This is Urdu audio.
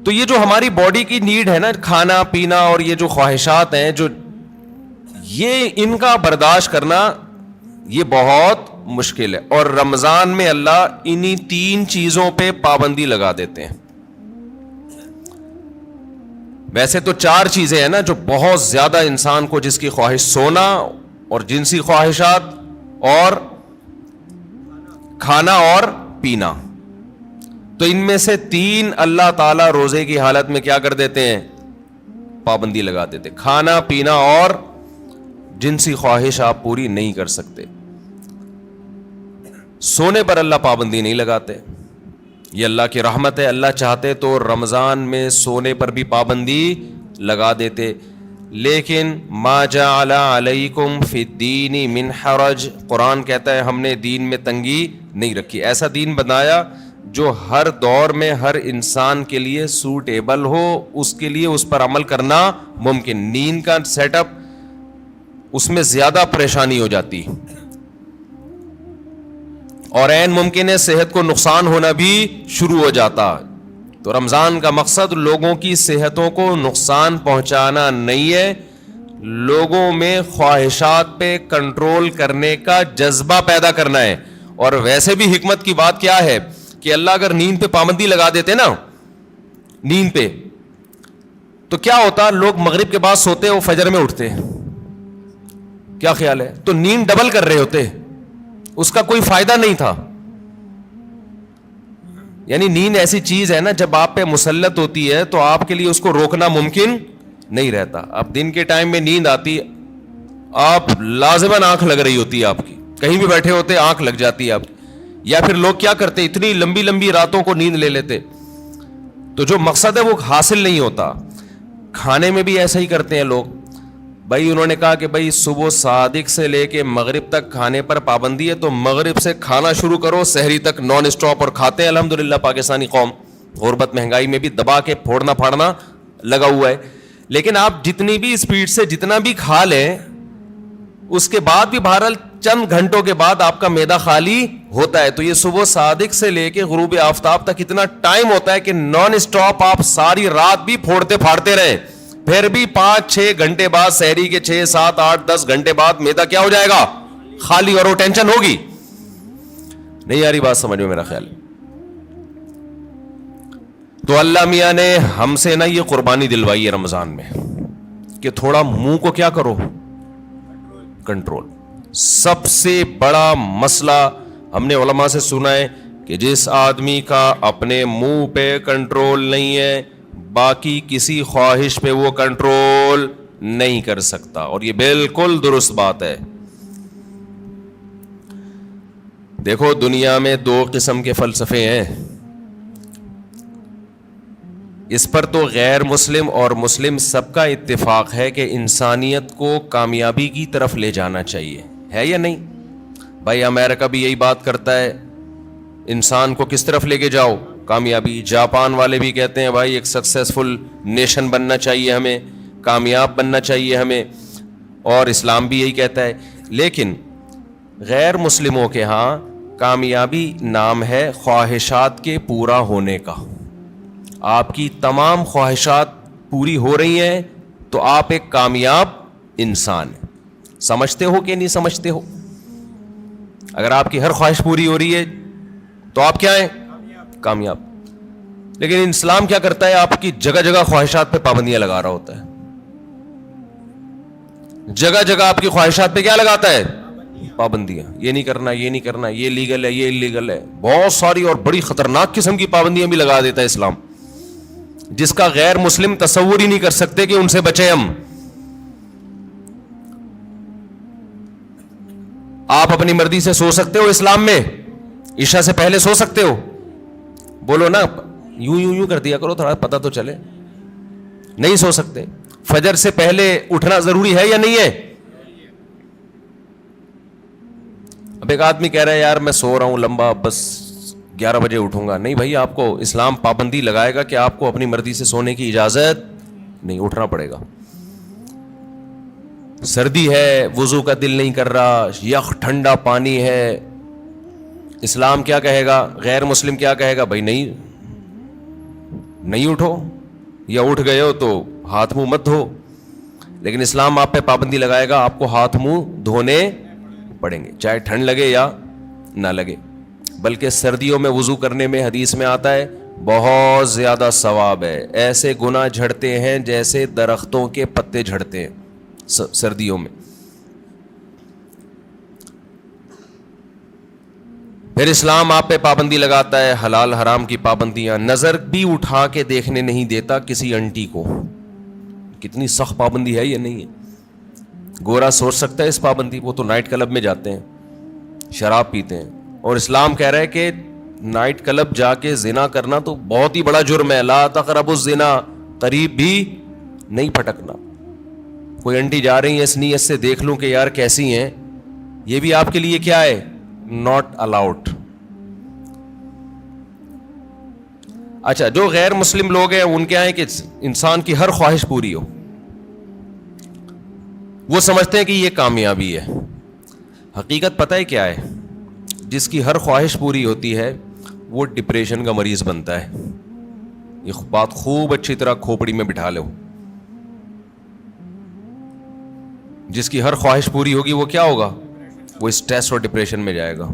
تو یہ جو ہماری باڈی کی نیڈ ہے نا، کھانا پینا اور یہ جو خواہشات ہیں، جو یہ ان کا برداشت کرنا یہ بہت مشکل ہے. اور رمضان میں اللہ انہی 3 چیزوں پہ پابندی لگا دیتے ہیں. ویسے تو 4 چیزیں ہیں نا جو بہت زیادہ انسان کو، جس کی خواہش سونا اور جنسی خواہشات اور کھانا اور پینا. تو ان میں سے 3 اللہ تعالیٰ روزے کی حالت میں کیا کر دیتے ہیں؟ پابندی لگا دیتے. کھانا پینا اور جنسی خواہش آپ پوری نہیں کر سکتے. سونے پر اللہ پابندی نہیں لگاتے، یہ اللہ کی رحمت ہے. اللہ چاہتے تو رمضان میں سونے پر بھی پابندی لگا دیتے. لیکن ما جعل علیکم فی الدین من حرج، قرآن کہتا ہے ہم نے دین میں تنگی نہیں رکھی. ایسا دین بنایا جو ہر دور میں ہر انسان کے لیے سوٹیبل ہو، اس کے لیے اس پر عمل کرنا ممکن. نیند کا سیٹ اپ، اس میں زیادہ پریشانی ہو جاتی اور عین ممکن ہے صحت کو نقصان ہونا بھی شروع ہو جاتا. تو رمضان کا مقصد لوگوں کی صحتوں کو نقصان پہنچانا نہیں ہے، لوگوں میں خواہشات پہ کنٹرول کرنے کا جذبہ پیدا کرنا ہے. اور ویسے بھی حکمت کی بات کیا ہے کہ اللہ اگر نیند پہ پابندی لگا دیتے نا، نیند پہ، تو کیا ہوتا؟ لوگ مغرب کے بعد سوتے وہ فجر میں اٹھتے. کیا خیال ہے؟ تو نیند ڈبل کر رہے ہوتے، اس کا کوئی فائدہ نہیں تھا. یعنی نیند ایسی چیز ہے نا، جب آپ پہ مسلط ہوتی ہے تو آپ کے لیے اس کو روکنا ممکن نہیں رہتا. اب دن کے ٹائم میں نیند آتی، آپ لازماً آنکھ لگ رہی ہوتی ہے، آپ کی کہیں بھی بیٹھے ہوتے آنکھ لگ جاتی ہے آپ کی. یا پھر لوگ کیا کرتے، اتنی لمبی لمبی راتوں کو نیند لے لیتے، تو جو مقصد ہے وہ حاصل نہیں ہوتا. کھانے میں بھی ایسا ہی کرتے ہیں لوگ. بھائی انہوں نے کہا کہ بھائی صبح صادق سے لے کے مغرب تک کھانے پر پابندی ہے، تو مغرب سے کھانا شروع کرو، سحری تک نان اسٹاپ. اور کھاتے ہیں الحمدللہ پاکستانی قوم، غربت مہنگائی میں بھی دبا کے پھوڑنا پھاڑنا لگا ہوا ہے. لیکن آپ جتنی بھی اسپیڈ سے جتنا بھی کھا لیں، اس کے بعد بھی بہرحال چند گھنٹوں کے بعد آپ کا معدہ خالی ہوتا ہے. تو یہ صبح صادق سے لے کے غروب آفتاب تک اتنا ٹائم ہوتا ہے کہ نان اسٹاپ آپ ساری رات بھی پھوڑتے پھاڑتے رہیں، پھر بھی 5-6 گھنٹے بعد، سحری کے 6, 7, 8, 10 گھنٹے بعد معدہ کیا ہو جائے گا؟ خالی. اور وہ ٹینشن ہوگی. نہیں آ رہی بات سمجھ میں میرا خیال. تو اللہ میاں نے ہم سے نا یہ قربانی دلوائی ہے رمضان میں کہ تھوڑا منہ کو کیا کرو؟ کنٹرول. سب سے بڑا مسئلہ ہم نے علماء سے سنا ہے کہ جس آدمی کا اپنے منہ پہ کنٹرول نہیں ہے، باقی کسی خواہش پہ وہ کنٹرول نہیں کر سکتا. اور یہ بالکل درست بات ہے. دیکھو دنیا میں 2 قسم کے فلسفے ہیں. اس پر تو غیر مسلم اور مسلم سب کا اتفاق ہے کہ انسانیت کو کامیابی کی طرف لے جانا چاہیے، ہے یا نہیں؟ بھائی امریکہ بھی یہی بات کرتا ہے، انسان کو کس طرف لے کے جاؤ؟ کامیابی. جاپان والے بھی کہتے ہیں بھائی ایک سکسیسفل نیشن بننا چاہیے ہمیں، کامیاب بننا چاہیے ہمیں. اور اسلام بھی یہی کہتا ہے. لیکن غیر مسلموں کے ہاں کامیابی نام ہے خواہشات کے پورا ہونے کا. آپ کی تمام خواہشات پوری ہو رہی ہیں تو آپ ایک کامیاب انسان ہیں. سمجھتے ہو کہ نہیں سمجھتے ہو؟ اگر آپ کی ہر خواہش پوری ہو رہی ہے تو آپ کیا ہیں؟ کامیاب. لیکن اسلام کیا کرتا ہے؟ آپ کی جگہ جگہ خواہشات پہ پابندیاں لگا رہا ہوتا ہے. جگہ جگہ آپ کی خواہشات پہ کیا لگاتا ہے؟ پابندیاں. یہ نہیں کرنا، یہ نہیں کرنا، یہ لیگل ہے، یہ انلیگل ہے. بہت ساری اور بڑی خطرناک قسم کی پابندیاں بھی لگا دیتا ہے اسلام، جس کا غیر مسلم تصور ہی نہیں کر سکتے کہ ان سے بچیں ہم. آپ اپنی مرضی سے سو سکتے ہو اسلام میں؟ عشاء سے پہلے سو سکتے ہو؟ بولو نا، یوں کر دیا کرو تھوڑا پتہ تو چلے. نہیں سو سکتے. فجر سے پہلے اٹھنا ضروری ہے یا نہیں ہے؟ اب ایک آدمی کہہ رہا ہے یار میں سو رہا ہوں لمبا، بس 11 بجے اٹھوں گا. نہیں بھائی، آپ کو اسلام پابندی لگائے گا کہ آپ کو اپنی مرضی سے سونے کی اجازت نہیں، اٹھنا پڑے گا. سردی ہے، وضو کا دل نہیں کر رہا، یخ ٹھنڈا پانی ہے، اسلام کیا کہے گا؟ غیر مسلم کیا کہے گا؟ بھائی نہیں، نہیں اٹھو, یا اٹھ گئے ہو تو ہاتھ منہ مت دھو. لیکن اسلام آپ پہ پابندی لگائے گا, آپ کو ہاتھ منہ دھونے پڑیں گے چاہے ٹھنڈ لگے یا نہ لگے. بلکہ سردیوں میں وضو کرنے میں حدیث میں آتا ہے بہت زیادہ ثواب ہے. ایسے گناہ جھڑتے ہیں جیسے درختوں کے پتے جھڑتے ہیں سردیوں میں. پھر اسلام آپ پہ پابندی لگاتا ہے حلال حرام کی پابندیاں. نظر بھی اٹھا کے دیکھنے نہیں دیتا کسی انٹی کو. کتنی سخت پابندی ہے یہ نہیں ہے. گورا سوچ سکتا ہے اس پابندی, وہ تو نائٹ کلب میں جاتے ہیں, شراب پیتے ہیں, اور اسلام کہہ رہا ہے کہ نائٹ کلب جا کے زنا کرنا تو بہت ہی بڑا جرم ہے. لا تقربوا الزنا, قریب بھی نہیں پھٹکنا. کوئی انٹی جا رہی ہیں اس نیت سے دیکھ لوں کہ یار کیسی ہیں, یہ بھی آپ کے لیے کیا ہے, ناٹ الاؤڈ. اچھا, جو غیر مسلم لوگ ہیں ان کے ہیں کہ انسان کی ہر خواہش پوری ہو, وہ سمجھتے ہیں کہ یہ کامیابی ہے. حقیقت پتہ ہے کیا ہے, جس کی ہر خواہش پوری ہوتی ہے وہ ڈپریشن کا مریض بنتا ہے. یہ بات خوب اچھی طرح کھوپڑی میں بٹھا لو. جس کی ہر خواہش پوری ہوگی وہ کیا ہوگا, وہ اسٹریس اور ڈپریشن میں جائے گا.